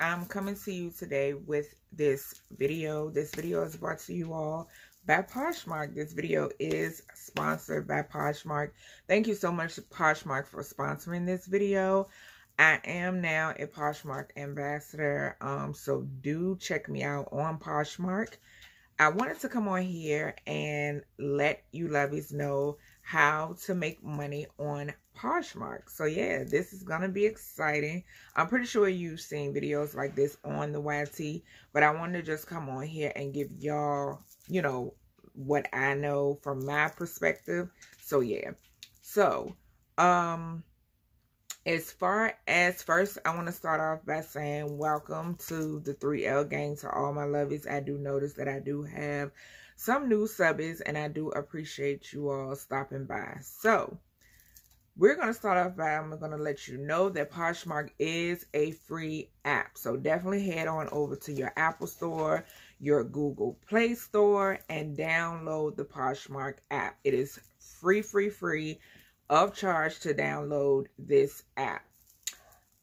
I'm coming to you today with this video. This video is brought to you all by Poshmark. This video is sponsored by Poshmark. Thank you so much, Poshmark, for sponsoring this video. I am now a Poshmark ambassador, so do check me out on Poshmark. I wanted to come on here and let you lovies know how to make money on Poshmark. So yeah, this is gonna be exciting. I'm pretty sure you've seen videos like this on the YT, but I wanted to just come on here and give y'all, you know, what I know from my perspective. So yeah, so as far as first, I want to start off by saying welcome to the 3L gang, to all my lovies. I do notice that I do have some new subbies, and I do appreciate you all stopping by. So we're going to start off by, I'm going to let you know that Poshmark is a free app. So definitely head on over to your Apple Store, your Google Play Store, and download the Poshmark app. It is free of charge to download this app.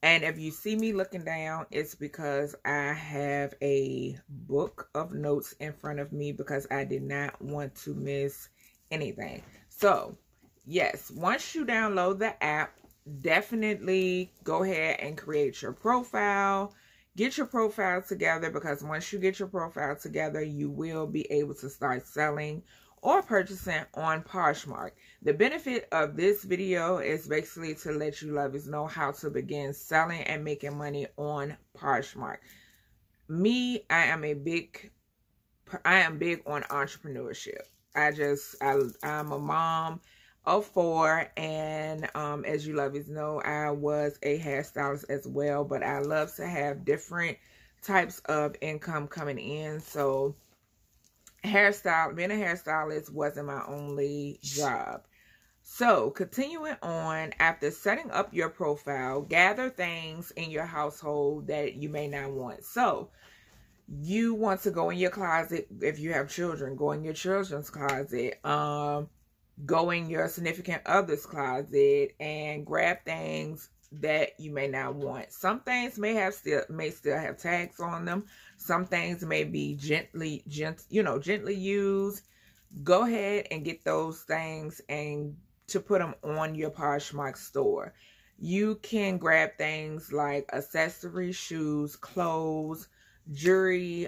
And if you see me looking down, it's because I have a book of notes in front of me because I did not want to miss anything. So yes, once you download the app, definitely go ahead and create your profile. Get your profile together, because once you get your profile together, you will be able to start selling or purchasing on Poshmark. The benefit of this video is basically to let you lovers know how to begin selling and making money on Poshmark. Me, I am big on entrepreneurship. I'm a mom of 4, and as you lovers know, I was a hairstylist as well, but I love to have different types of income coming in. So being a hairstylist wasn't my only job. So continuing on, after setting up your profile, gather things in your household that you may not want. So you want to go in your closet. If you have children, go in your children's closet. Go in your significant other's closet and grab things that you may not want. Some things may still have tags on them. Some things may be gently used. Go ahead and get those things and to put them on your Poshmark store. You can grab things like accessories, shoes, clothes, jewelry,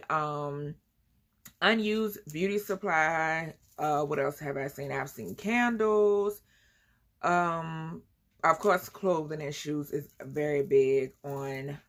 unused beauty supply. What else have I seen? I've seen candles. Of course, clothing and shoes is very big on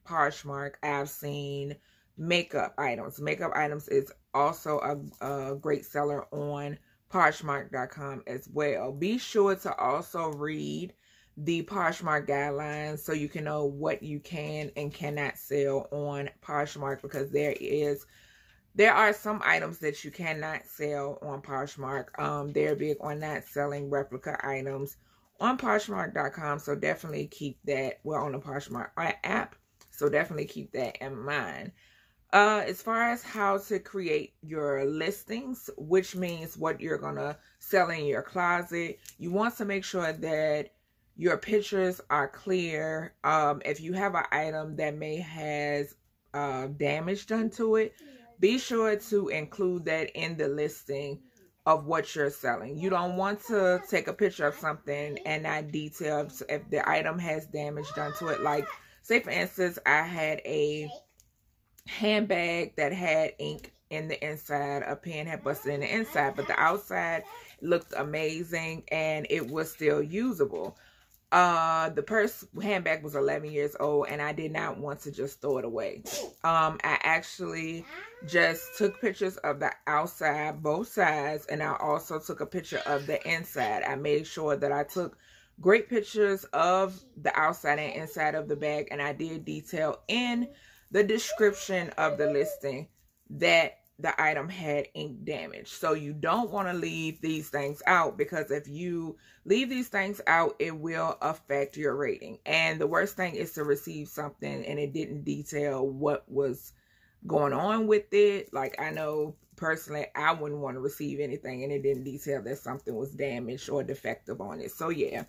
Poshmark. I've seen makeup items. Makeup items is also a great seller on Poshmark.com as well. Be sure to also read the Poshmark guidelines so you can know what you can and cannot sell on Poshmark, because there are some items that you cannot sell on Poshmark. They're big on not selling replica items on Poshmark.com, so definitely keep that. We're on the Poshmark app, so definitely keep that in mind. As far as how to create your listings, which means what you're gonna sell in your closet, you want to make sure that your pictures are clear. If you have an item that may has damage done to it, be sure to include that in the listing of what you're selling. You don't want to take a picture of something and not detail if the item has damage done to it. Like, say for instance, I had a handbag that had ink in the inside. A pen had busted in the inside, but the outside looked amazing and it was still usable. The handbag was 11 years old, and I did not want to just throw it away. I actually just took pictures of the outside, both sides, and I also took a picture of the inside. I made sure that I took great pictures of the outside and inside of the bag, and I did detail in the description of the listing that the item had ink damage. So you don't want to leave these things out, because if you leave these things out, it will affect your rating. And the worst thing is to receive something and it didn't detail what was going on with it. Like, I know personally, I wouldn't want to receive anything and it didn't detail that something was damaged or defective on it. So yeah.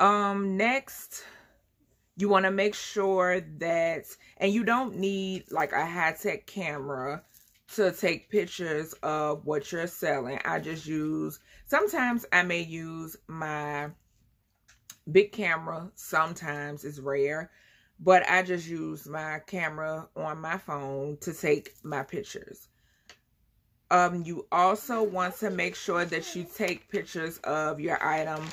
Next, You want to make sure that, and you don't need like a high-tech camera to take pictures of what you're selling. I just use, sometimes I may use my big camera, sometimes it's rare, but I just use my camera on my phone to take my pictures. You also want to make sure that you take pictures of your item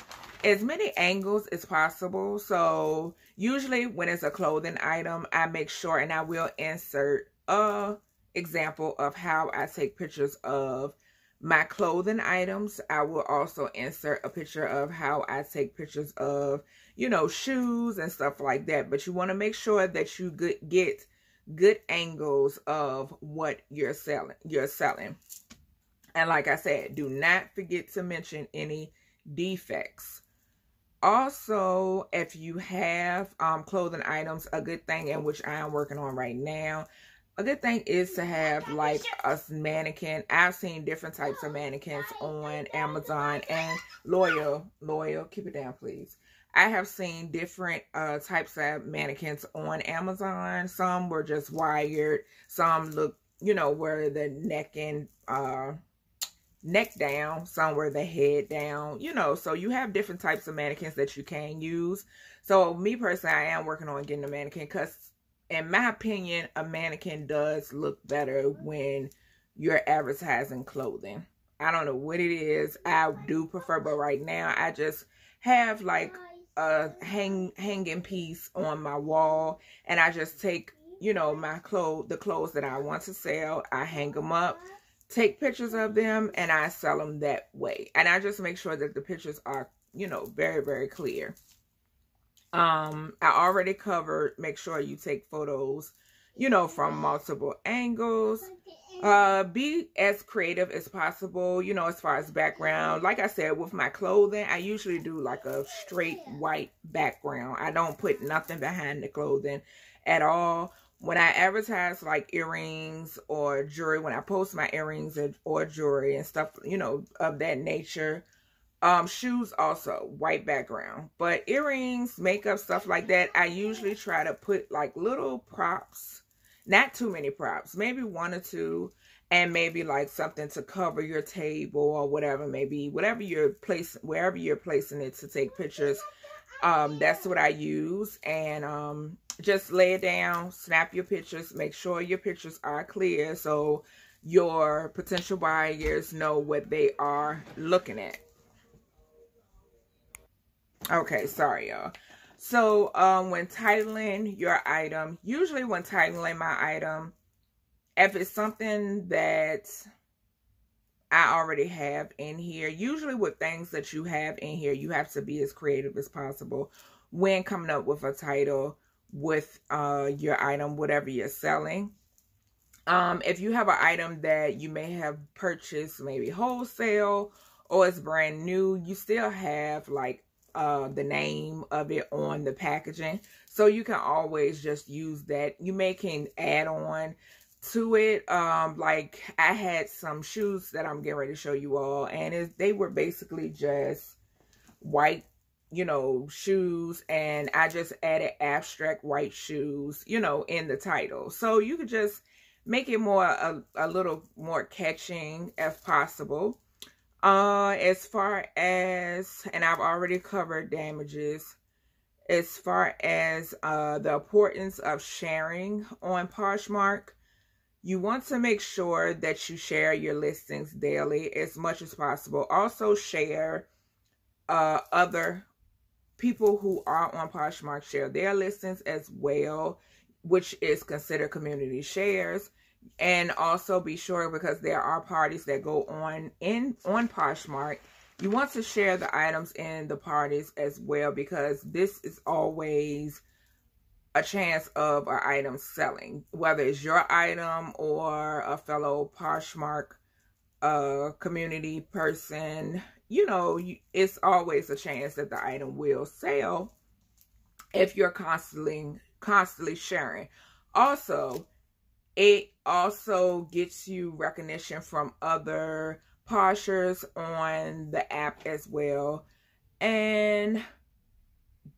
as many angles as possible. So usually when it's a clothing item, I make sure, and I will insert a example of how I take pictures of my clothing items. I will also insert a picture of how I take pictures of, you know, shoes and stuff like that. But you want to make sure that you get good angles of what you're selling. And like I said, do not forget to mention any defects. Also, if you have clothing items, a good thing, in which I am working on right now, a good thing is to have like a mannequin. I've seen different types of mannequins on Amazon and Loyal, keep it down, please. I have seen different types of mannequins on Amazon. Some were just wired. Some look, you know, where the neck and neck down. Some were the head down, you know. So you have different types of mannequins that you can use. So me personally, I am working on getting a mannequin because, in my opinion, a mannequin does look better when you're advertising clothing. I don't know what it is. I do prefer, but right now I just have like a hanging piece on my wall, and I just take, you know, the clothes that I want to sell. I hang them up, take pictures of them, and I sell them that way. And I just make sure that the pictures are, you know, very, very clear. I already covered, make sure you take photos, you know, from multiple angles. Be as creative as possible, you know, as far as background. Like I said, with my clothing, I usually do like a straight white background. I don't put nothing behind the clothing at all. When I advertise like earrings or jewelry, when I post my earrings or jewelry and stuff, you know, of that nature. Shoes also, white background. But earrings, makeup, stuff like that, I usually try to put like little props. Not too many props. Maybe one or two. And maybe like something to cover your table or whatever. Maybe wherever you're placing it to take pictures. That's what I use. And just lay it down, snap your pictures, make sure your pictures are clear so your potential buyers know what they are looking at. Okay, sorry, y'all. So, when titling your item, usually when titling my item, if it's something that I already have in here, usually with things that you have in here, you have to be as creative as possible when coming up with a title with your item, whatever you're selling. If you have an item that you may have purchased maybe wholesale or it's brand new, you still have like the name of it on the packaging, so you can always just use that. You can add on to it. Like I had some shoes that I'm getting ready to show you all, and they were basically just white, you know, shoes, and I just added abstract white shoes, you know, in the title. So you could just make it more a little more catching if possible. As far as, and I've already covered damages, as far as the importance of sharing on Poshmark, you want to make sure that you share your listings daily as much as possible. Also share other people who are on Poshmark, share their listings as well, which is considered community shares. And also be sure, because there are parties that go on Poshmark, you want to share the items in the parties as well, because this is always a chance of an item selling, whether it's your item or a fellow Poshmark community person. You know, it's always a chance that the item will sell if you're constantly sharing. Also, it also gets you recognition from other Poshers on the app as well. And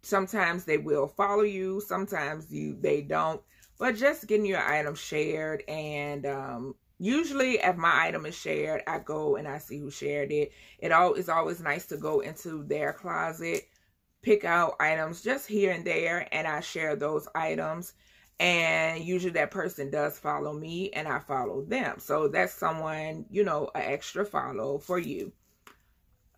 sometimes they will follow you, sometimes they don't, but just getting your item shared. And usually if my item is shared, I go and I see who shared it. It's always nice to go into their closet, pick out items just here and there, and I share those items. And usually that person does follow me and I follow them. So that's someone, you know, an extra follow for you.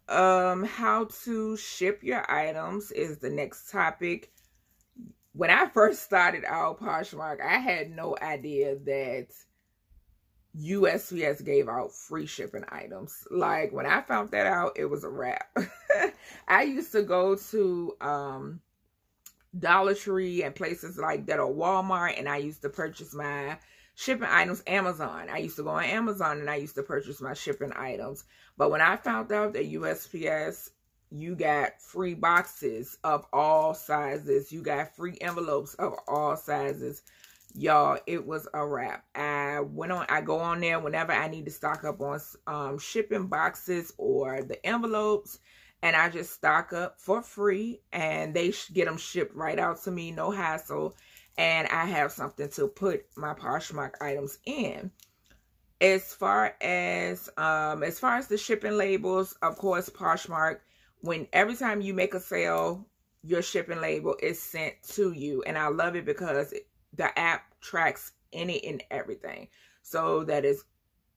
How to ship your items is the next topic. When I first started out Poshmark, I had no idea that USPS gave out free shipping items. Like, when I found that out, it was a wrap. I used to go to Dollar Tree and places like that, or Walmart, and I used to purchase my shipping items. Amazon, I used to go on Amazon and I used to purchase my shipping items. But when I found out that USPS, you got free boxes of all sizes, you got free envelopes of all sizes, y'all, it was a wrap. I go on there whenever I need to stock up on shipping boxes or the envelopes, and I just stock up for free, and they get them shipped right out to me, no hassle, and I have something to put my Poshmark items in. As far as the shipping labels, of course, Poshmark, every time you make a sale, your shipping label is sent to you, and I love it because the app tracks any and everything. So that is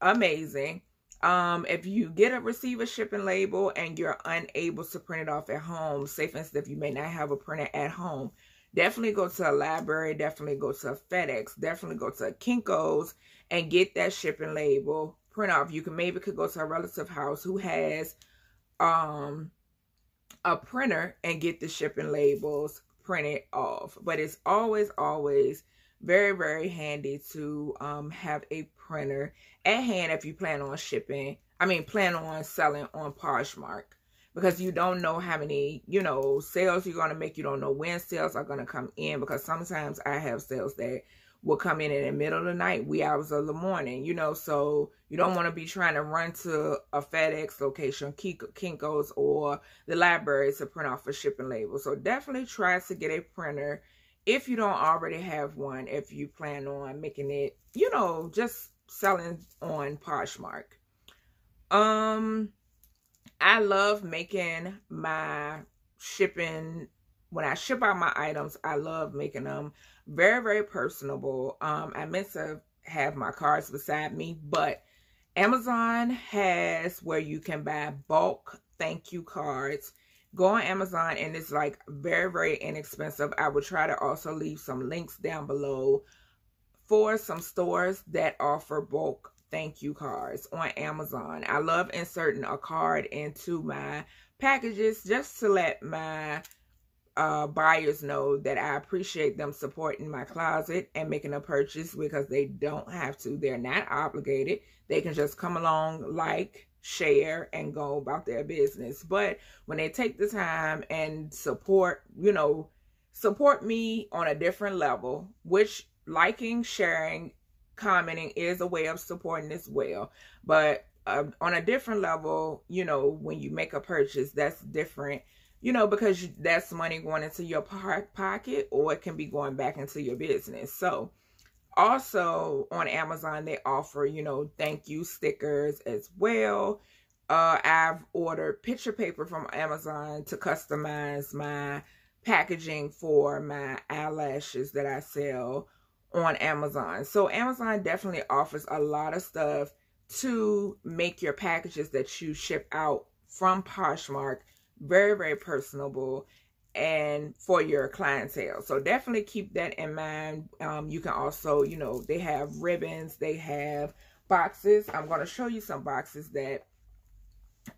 amazing. If you receive a shipping label and you're unable to print it off at home, say for instance, if you may not have a printer at home, definitely go to a library, definitely go to a FedEx, definitely go to a Kinko's and get that shipping label print off. You could go to a relative house who has a printer and get the shipping labels printed off. But it's always very, very handy to have a printer at hand if you plan on selling on Poshmark, because you don't know how many, sales you're going to make. You don't know when sales are going to come in, because sometimes I have sales that will come in the middle of the night, wee hours of the morning, so you don't want to be trying to run to a FedEx location, Kinko's, or the library to print off a shipping label. So definitely try to get a printer if you don't already have one, if you plan on making it, just selling on Poshmark. I love making my shipping, when I ship out my items, I love making them very, very personable. I meant to have my cards beside me, but Amazon has where you can buy bulk thank you cards. Go on Amazon, and it's like very, very inexpensive. I will try to also leave some links down below for some stores that offer bulk thank you cards on Amazon. I love inserting a card into my packages just to let my buyers know that I appreciate them supporting my closet and making a purchase, because they don't have to. They're not obligated. They can just come along, like, share, and go about their business. But when they take the time and support me on a different level, which liking, sharing, commenting is a way of supporting as well, but on a different level, when you make a purchase, that's different, because that's money going into your pocket, or it can be going back into your business. So also on Amazon, they offer, thank you stickers as well. I've ordered picture paper from Amazon to customize my packaging for my eyelashes that I sell on Amazon. So Amazon definitely offers a lot of stuff to make your packages that you ship out from Poshmark very, very personable and for your clientele. So definitely keep that in mind. You can also, they have ribbons, they have boxes. I'm going to show you some boxes that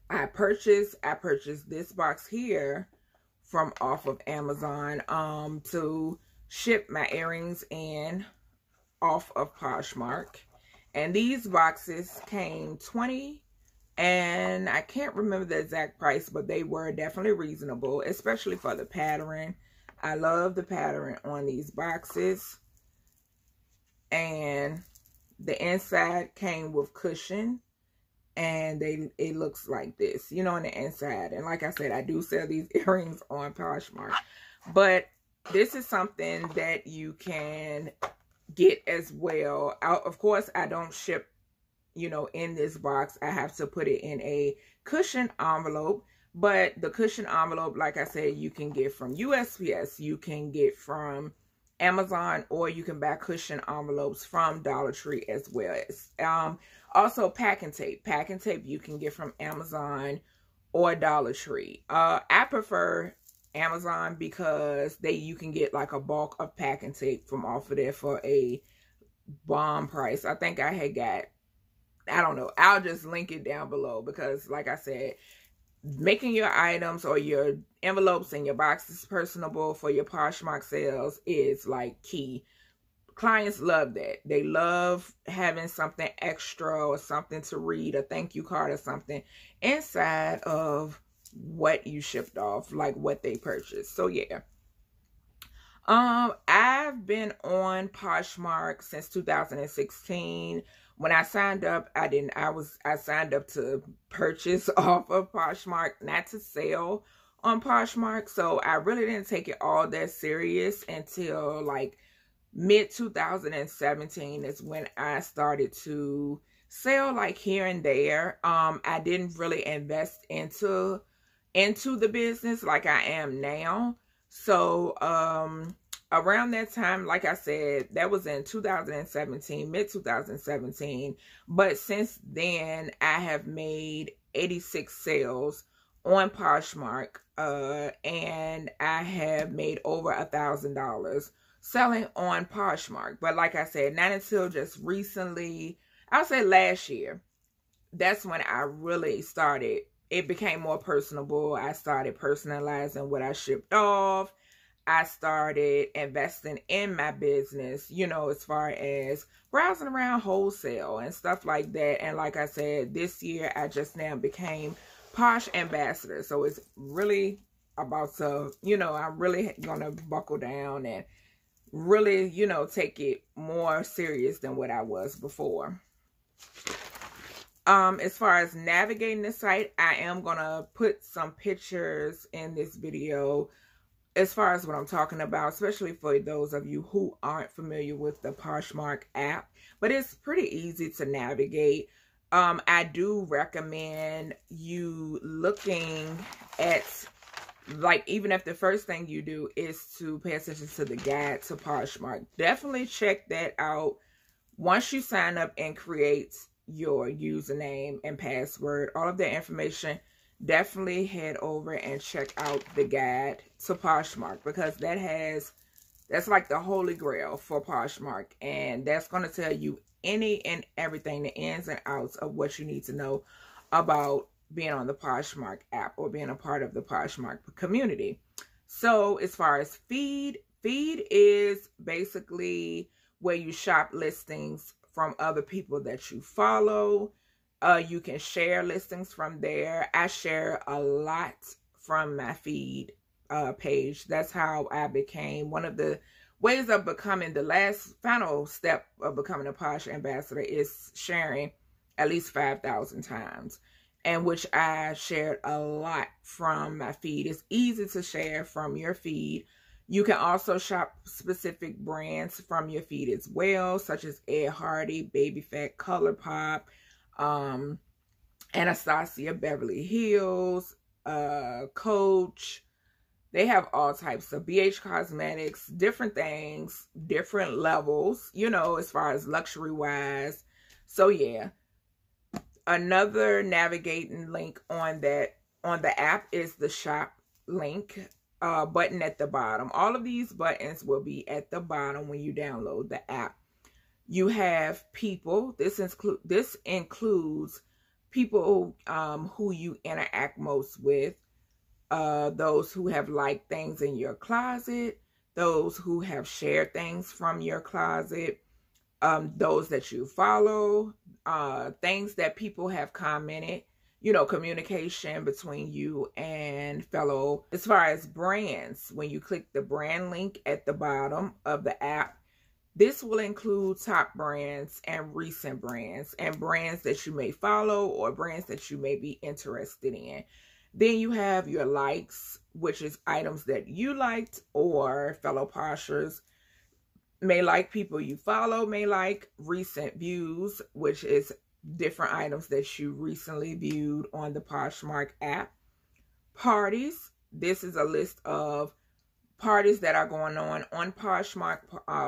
I purchased. I purchased this box here from off of Amazon to ship my earrings in off of Poshmark. And these boxes came 20, and I can't remember the exact price, but they were definitely reasonable, especially for the pattern. I love the pattern on these boxes. And the inside came with cushion. and it looks like this, you know, on the inside. And like I said, I do sell these earrings on Poshmark, but this is something that you can get as well. Of course, I don't ship, you know, in this box. I have to put it in a cushion envelope, but the cushion envelope, like I said, you can get from USPS, you can get from Amazon, or you can buy cushion envelopes from Dollar Tree as well. Also packing tape you can get from Amazon or Dollar Tree. I prefer Amazon because you can get like a bulk of packing tape from off of there for a bomb price. I think I had got, I don't know, I'll just link it down below, because like I said, making your items or your envelopes and your boxes personable for your Poshmark sales is like key. Clients love that. They love having something extra or something to read, a thank you card or something inside of what you shipped off, like what they purchased. So yeah. I've been on Poshmark since 2016. When I signed up, I signed up to purchase off of Poshmark, not to sell on Poshmark. So I really didn't take it all that serious until like mid 2017 is when I started to sell like here and there. I didn't really invest into the business like I am now. So around that time, like I said, that was in 2017, mid 2017. But since then, I have made 86 sales on Poshmark, and I have made over $1,000 selling on Poshmark. But like I said, not until just recently, I'll say last year, that's when I really started. It became more personable. I started personalizing what I shipped off. I started investing in my business, you know, as far as browsing around wholesale and stuff like that. And like I said, this year I just now became Posh Ambassador. So it's really about to, you know, I'm really gonna buckle down and really, you know, take it more serious than what I was before. As far as navigating the site, I am gonna put some pictures in this video as far as what I'm talking about, especially for those of you who aren't familiar with the Poshmark app. But it's pretty easy to navigate. I do recommend you looking at, like, even if the first thing you do is to pay attention to the guide to Poshmark. Definitely check that out. Once you sign up and create your username and password, all of that information, definitely head over and check out the guide to Poshmark, because that's like the holy grail for Poshmark, and that's going to tell you any and everything, the ins and outs of what you need to know about being on the Poshmark app or being a part of the Poshmark community. So as far as feed is basically where you shop listings from other people that you follow. You can share listings from there. I share a lot from my feed page. That's how I became, one of the ways of becoming, the final step of becoming a Posh Ambassador is sharing at least 5,000 times, and which I shared a lot from my feed. It's easy to share from your feed. You can also shop specific brands from your feed as well, such as Ed Hardy, Baby Fat, ColourPop, Anastasia Beverly Hills, Coach. They have all types of BH Cosmetics, different things, different levels, you know, as far as luxury wise. So yeah, another navigating link on the app is the shop link button at the bottom. All of these buttons will be at the bottom when you download the app. You have people. This includes people who you interact most with, those who have liked things in your closet, those who have shared things from your closet, those that you follow, things that people have commented, you know, communication between you and fellow. As far as brands, when you click the brand link at the bottom of the app, This will include top brands and recent brands and brands that you may follow or brands that you may be interested in. Then you have your likes, which is items that you liked or fellow Poshers may like, people you follow may like. Recent views, which is different items that you recently viewed on the Poshmark app. Parties, this is a list of parties that are going on Poshmark,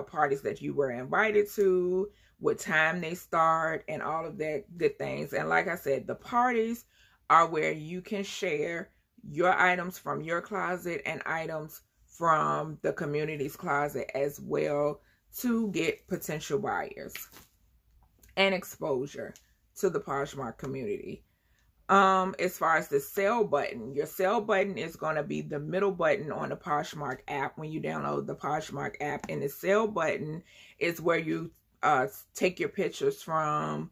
parties that you were invited to, what time they start, and all of that good things. And like I said, the parties are where you can share your items from your closet and items from the community's closet as well to get potential buyers and exposure to the Poshmark community. As far as the sell button, your sell button is going to be the middle button on the Poshmark app when you download the Poshmark app. And the sell button is where you take your pictures from.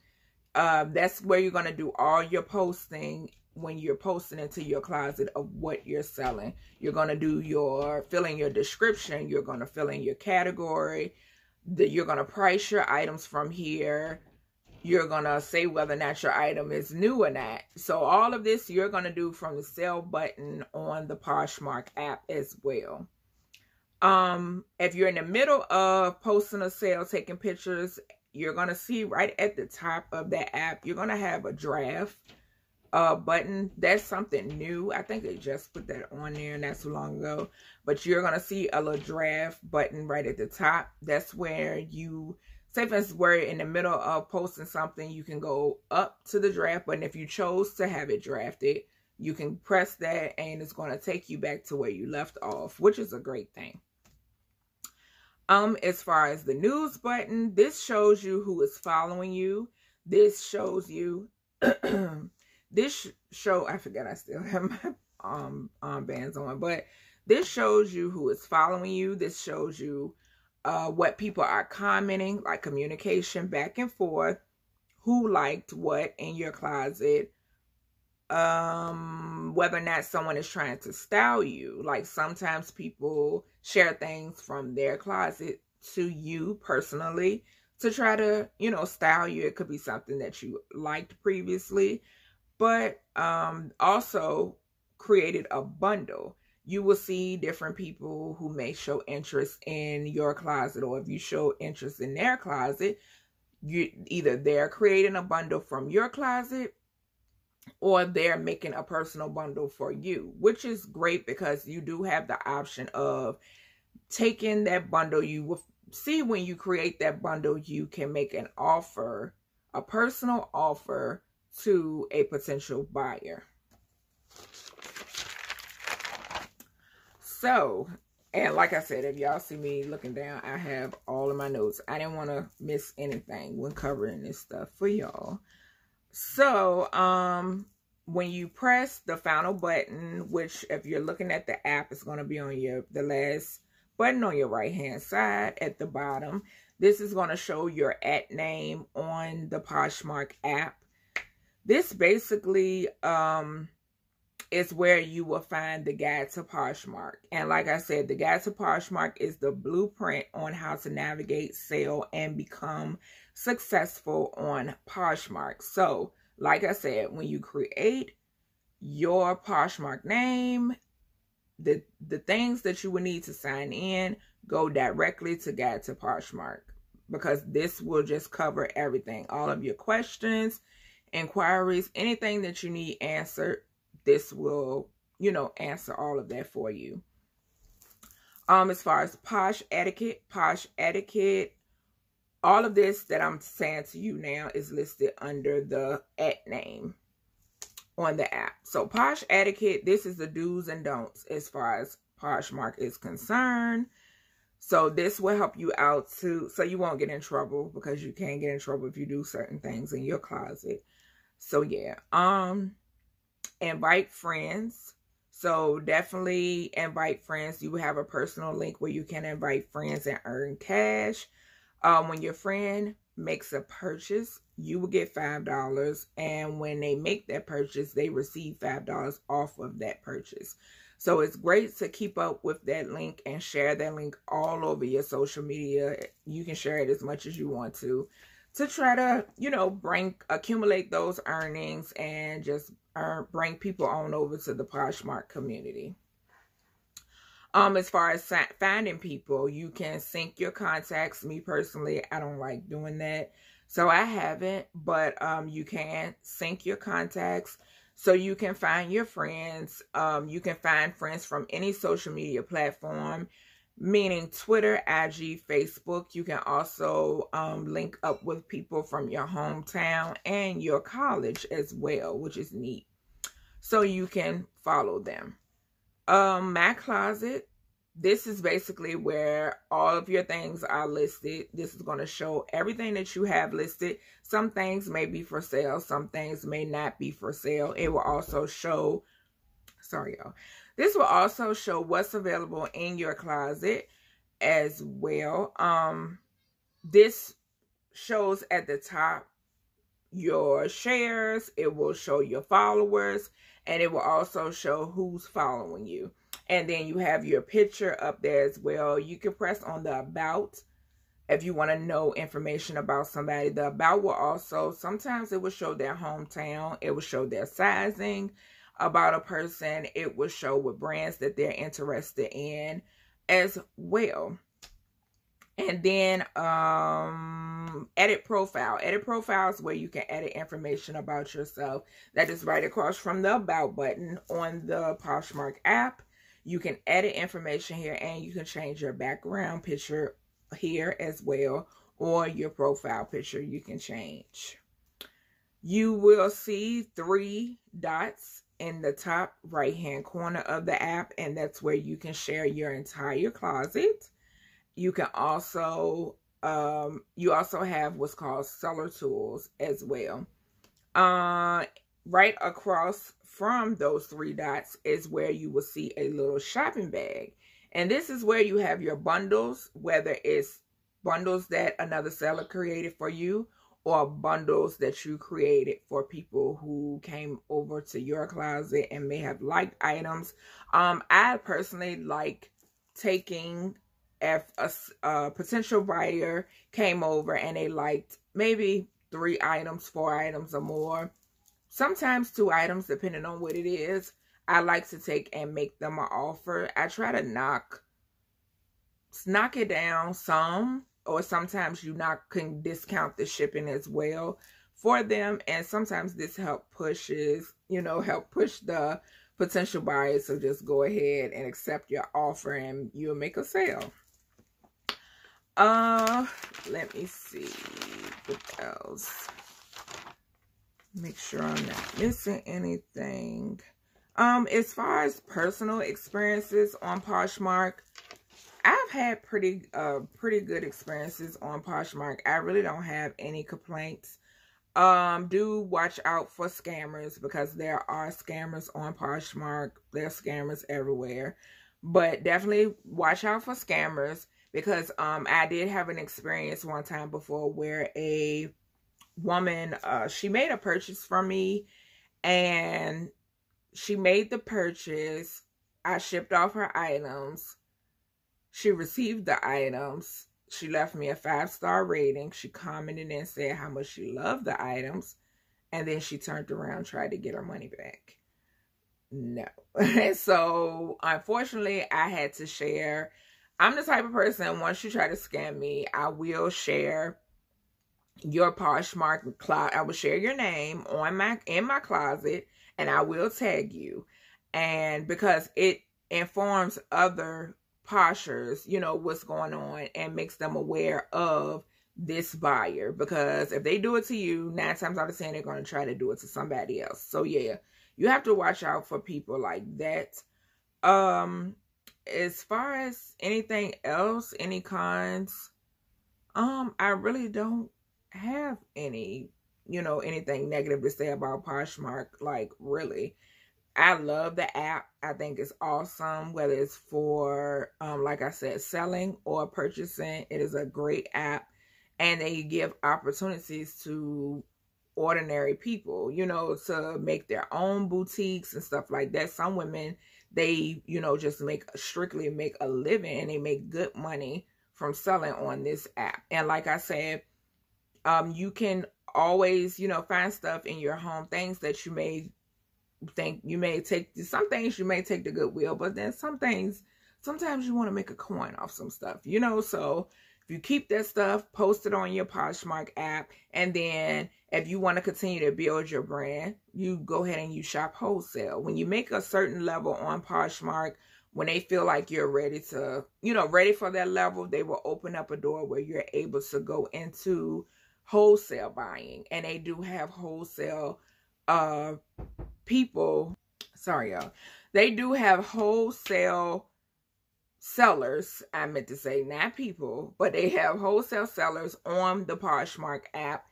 That's where you're going to do all your posting when you're posting into your closet of what you're selling. You're going to do fill in your description. You're going to fill in your category. You're going to price your items from here. You're going to say whether or not your item is new or not. So all of this you're going to do from the sell button on the Poshmark app as well. If you're in the middle of posting a sale, taking pictures, you're going to see right at the top of that app, you're going to have a draft button. That's something new. I think they just put that on there not too long ago. But you're going to see a little draft button right at the top. That's where you... Say for instance, we're in the middle of posting something, you can go up to the draft button. If you chose to have it drafted, you can press that and it's going to take you back to where you left off, which is a great thing. As far as the news button, this shows you who is following you. This shows you, I forget I still have my armbands on, but this shows you who is following you. This shows you what people are commenting, like communication back and forth, who liked what in your closet, whether or not someone is trying to style you. Like sometimes people share things from their closet to you personally to try to, style you. It could be something that you liked previously, but also created a bundle. You will see different people who may show interest in your closet, or if you show interest in their closet, either they're creating a bundle from your closet or they're making a personal bundle for you, which is great because you do have the option of taking that bundle. You will see when you create that bundle, you can make an offer, a personal offer to a potential buyer. So, and like I said, if y'all see me looking down, I have all of my notes. I didn't want to miss anything when covering this stuff for y'all. So, when you press the final button, which if you're looking at the app, it's going to be on the last button on your right hand side at the bottom. This is going to show your @name on the Poshmark app. This basically, is where you will find the guide to Poshmark. And like I said, the guide to Poshmark is the blueprint on how to navigate, sell, and become successful on Poshmark. So, like I said, when you create your Poshmark name, the things that you will need to sign in, go directly to Guide to Poshmark, because this will just cover everything. All of your questions, inquiries, anything that you need answered, this will, answer all of that for you. As far as Posh Etiquette, all of this that I'm saying to you now is listed under the @name on the app. So Posh Etiquette, this is the do's and don'ts as far as Poshmark is concerned. So this will help you out so you won't get in trouble, because you can get in trouble if you do certain things in your closet. So yeah, invite friends. So definitely invite friends. You have a personal link where you can invite friends and earn cash. When your friend makes a purchase, you will get $5. And when they make that purchase, they receive $5 off of that purchase. So it's great to keep up with that link and share that link all over your social media. You can share it as much as you want to try to, you know, accumulate those earnings and just bring people on over to the Poshmark community. As far as finding people, you can sync your contacts. Me personally, I don't like doing that, so I haven't, but you can sync your contacts so you can find your friends. You can find friends from any social media platform, meaning Twitter, IG, Facebook. You can also link up with people from your hometown and your college as well, which is neat. So you can follow them. My closet, this is basically where all of your things are listed. This is going to show everything that you have listed. Some things may be for sale, some things may not be for sale. It will also show, sorry y'all, this will also show what's available in your closet as well. This shows at the top your shares, it will show your followers, and it will also show who's following you. And then you have your picture up there as well. You can press on the about if you want to know information about somebody. The about will also, sometimes it will show their hometown, it will show their sizing about a person, it will show what brands that they're interested in as well. And then edit profile. Edit profile is where you can edit information about yourself. That is right across from the about button on the Poshmark app. You can edit information here, and you can change your background picture here as well, or your profile picture you can change. You will see 3 dots in the top right hand corner of the app, and that's where you can share your entire closet. You can also, you also have what's called seller tools as well. Right across from those 3 dots is where you will see a little shopping bag. And this is where you have your bundles, whether it's bundles that another seller created for you or bundles that you created for people who came over to your closet and may have liked items. I personally like taking, if a potential buyer came over and they liked maybe 3 items, 4 items or more, sometimes 2 items depending on what it is, I like to take and make them an offer. I try to knock it down some, or sometimes you can discount the shipping as well for them, and sometimes this help push the potential buyers to just go ahead and accept your offer and you'll make a sale. Let me see what else. Make sure I'm not missing anything. As far as personal experiences on Poshmark, I've had pretty good experiences on Poshmark. I really don't have any complaints. Do watch out for scammers, because there are scammers on Poshmark. There are scammers everywhere. But definitely watch out for scammers, because I did have an experience one time before where a woman, she made a purchase from me, and she made the purchase. I shipped off her items. She received the items. She left me a 5-star rating. She commented and said how much she loved the items. And then she turned around and tried to get her money back. No. So, unfortunately, I had to share. I'm the type of person, once you try to scam me, I will share your Poshmark closet. I will share your name in my closet, and I will tag you. And because it informs other Poshers, what's going on, and makes them aware of this buyer. Because if they do it to you, 9 times out of 10, they're going to try to do it to somebody else. So yeah, you have to watch out for people like that. As far as anything else, any cons, I really don't have any, anything negative to say about Poshmark. Like, really, I love the app. I think it's awesome, whether it's for, like I said, selling or purchasing. It is a great app, and they give opportunities to ordinary people, to make their own boutiques and stuff like that. Some women, they, you know, just strictly make a living, and they make good money from selling on this app. And like I said, you can always, you know, find stuff in your home, things that you may think you may take. Some things you may take to Goodwill, but then some things, sometimes you want to make a coin off some stuff, you know. So if you keep that stuff, post it on your Poshmark app, and then if you want to continue to build your brand, you go ahead and you shop wholesale. When you make a certain level on Poshmark, when they feel like you're ready to, you know, ready for that level, they will open up a door where you're able to go into wholesale buying. And they do have wholesale people, sorry y'all, they do have wholesale sellers, I meant to say, not people, but they have wholesale sellers on the Poshmark app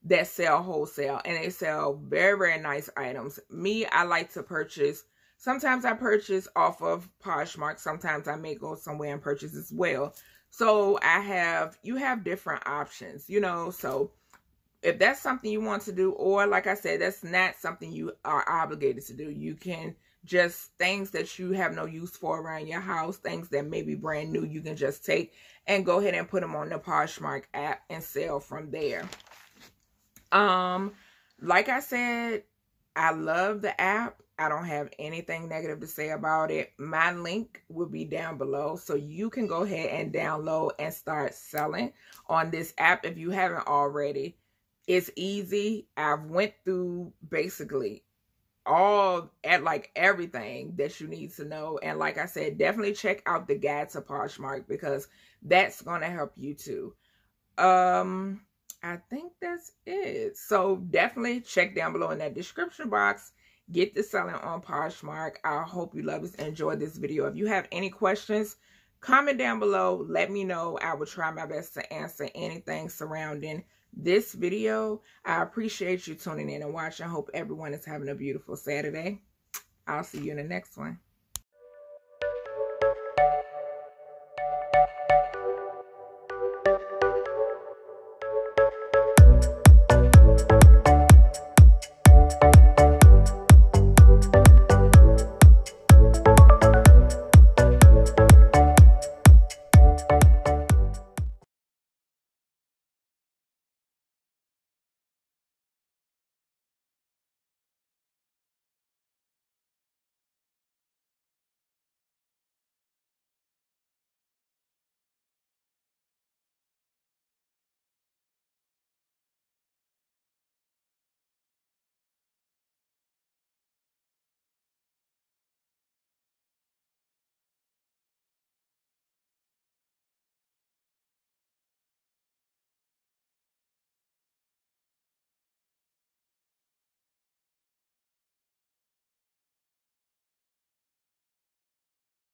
that sell wholesale, and they sell very, very nice items. Me, I like to purchase, sometimes I purchase off of Poshmark, sometimes I may go somewhere and purchase as well. So you have different options, you know. So if that's something you want to do, or like I said, that's not something you are obligated to do, you can just, things that you have no use for around your house, things that may be brand new, you can just take and go ahead and put them on the Poshmark app and sell from there. Like I said, I love the app. I don't have anything negative to say about it. My link will be down below, so you can go ahead and download and start selling on this app if you haven't already. It's easy. I've went through basically everything that you need to know. And like I said, definitely check out the guide to Poshmark, because that's going to help you too. I think that's it. So definitely check down below in that description box. Get the selling on Poshmark. I hope you love this and enjoy this video. If you have any questions, comment down below. Let me know. I will try my best to answer anything surrounding this video. I appreciate you tuning in and watching. I hope everyone is having a beautiful Saturday. I'll see you in the next one.